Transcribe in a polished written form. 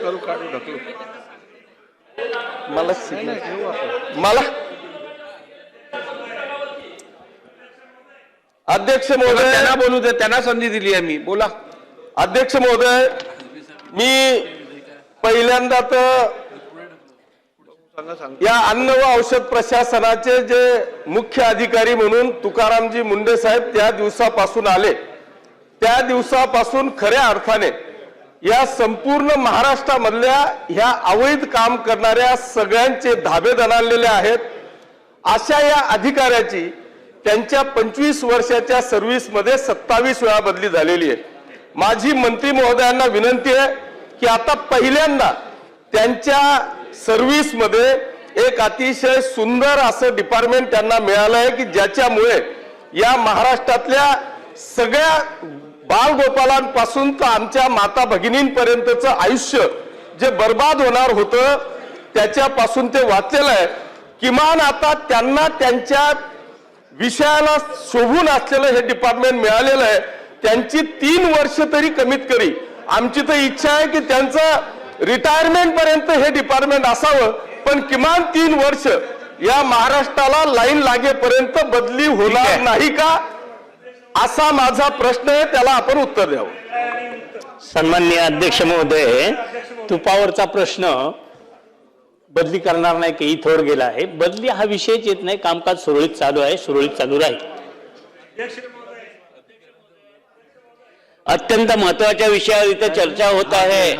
करू काढू ढकलू मला अध्यक्ष महोदय त्यांना बोलू दे, त्यांना संधी दिली आहे मी. बोला. अध्यक्ष महोदय, मी पहिल्यांदा तर या अन्न व औषध प्रशासनाचे जे मुख्य अधिकारी म्हणून तुकारामजी मुंडे साहेब त्या दिवसापासून आले, त्या दिवसापासून खऱ्या अर्थाने या संपूर्ण महाराष्ट्रामधल्या ह्या अवैध काम करणाऱ्या सगळ्यांचे धाबे दणाणलेले आहेत. अशा या अधिकाऱ्याची त्यांच्या 25 वर्षाच्या सर्व्हिसमध्ये 27 वेळा बदली झालेली आहे. माझी मंत्री महोदयांना विनंती आहे की आता पहिल्यांदा त्यांच्या सर्व्हिसमध्ये एक अतिशय सुंदर असं डिपार्टमेंट त्यांना मिळालं आहे की ज्याच्यामुळे या महाराष्ट्रातल्या सगळ्या बालगोपालांपासून तर आमच्या माता भगिनींपर्यंतचं आयुष्य जे बर्बाद होणार होतं त्याच्यापासून ते वाचलेलं आहे. किमान आता त्यांना त्यांच्या विषयाला शोभून असलेलं हे डिपार्टमेंट मिळालेलं आहे. त्यांची 3 वर्ष तरी कमीत कमी आमची तर इच्छा आहे की त्यांचं रिटायरमेंट पर्यंत हे डिपार्टमेंट असावं, पण किमान 3 वर्ष या महाराष्ट्राला लाईन लागेपर्यंत बदली होणार नाही का, असा माझा प्रश्न आहे. त्याला आपण उत्तर द्यावं. सन्माननीय अध्यक्ष महोदय, तुपावरचा प्रश्न बदली करणार नाही की थोड गेला आहे. बदली हा विषयच येत नाही. कामकाज सुरळीत चालू आहे, सुरळीत चालू राहील. अत्यंत महत्वाच्या विषयावर इथे चर्चा होत आहे.